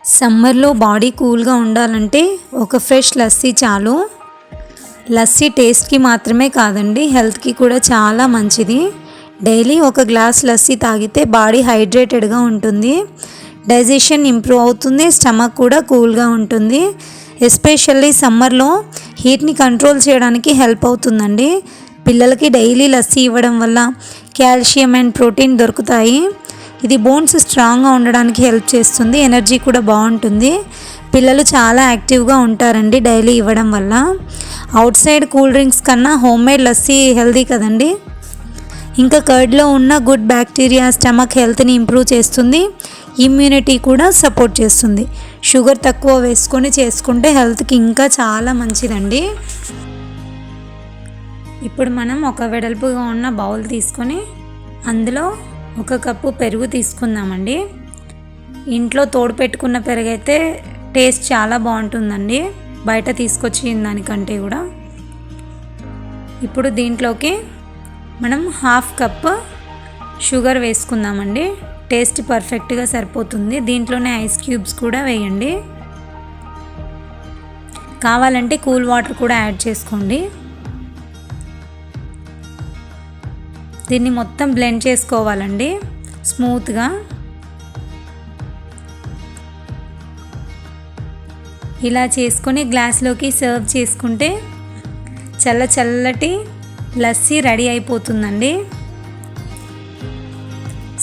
సమ్మర్లో బాడీ కూల్గా ఉండాలంటే ఒక ఫ్రెష్ లస్సీ చాలు. లస్సీ టేస్ట్కి మాత్రమే కాదండి, హెల్త్కి కూడా చాలా మంచిది. డైలీ ఒక గ్లాస్ లస్సీ తాగితే బాడీ హైడ్రేటెడ్గా ఉంటుంది, డైజెషన్ ఇంప్రూవ్ అవుతుంది, స్టమక్ కూడా కూల్గా ఉంటుంది. ఎస్పెషల్లీ సమ్మర్లో హీట్ని కంట్రోల్ చేయడానికి హెల్ప్ అవుతుందండి. పిల్లలకి డైలీ లస్సీ ఇవ్వడం వల్ల కాల్షియం అండ్ ప్రోటీన్ దొరుకుతాయి. ఇది బోన్స్ స్ట్రాంగ్గా ఉండడానికి హెల్ప్ చేస్తుంది, ఎనర్జీ కూడా బాగుంటుంది. పిల్లలు చాలా యాక్టివ్గా ఉంటారండి డైలీ ఇవ్వడం వల్ల. అవుట్ సైడ్ కూల్ డ్రింక్స్ కన్నా హోమ్ మేడ్ లస్సీ హెల్తీ కదండి. ఇంకా కర్డ్లో ఉన్న గుడ్ బ్యాక్టీరియా స్టమక్ హెల్త్ని ఇంప్రూవ్ చేస్తుంది, ఇమ్యూనిటీ కూడా సపోర్ట్ చేస్తుంది. షుగర్ తక్కువ వేసుకొని చేసుకుంటే హెల్త్కి ఇంకా చాలా మంచిదండి. ఇప్పుడు మనం ఒక వెడల్పుగా ఉన్న బౌల్ తీసుకొని అందులో 1 కప్పు పెరుగు తీసుకుందామండి. ఇంట్లో తోడు పెట్టుకున్న పెరుగు అయితే టేస్ట్ చాలా బాగుంటుందండి, బయట తీసుకొచ్చిన దానికంటే కూడా. ఇప్పుడు దీంట్లోకి మనం 1/2 కప్పు షుగర్ వేసుకుందామండి. టేస్ట్ పర్ఫెక్ట్గా సరిపోతుంది. దీంట్లోనే ఐస్ క్యూబ్స్ కూడా వేయండి. కావాలంటే కూల్ వాటర్ కూడా యాడ్ చేసుకోండి. దీన్ని మొత్తం బ్లెండ్ చేసుకోవాలండి స్మూత్గా. ఇలా చేసుకొని గ్లాస్లోకి సర్వ్ చేసుకుంటే చల్లటి లస్సీ రెడీ అయిపోతుందండి.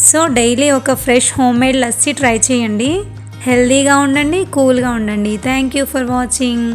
సో డైలీ ఒక fresh home made lassi try చేయండి. హెల్తీగా ఉండండి, కూల్గా ఉండండి. Thank you for watching.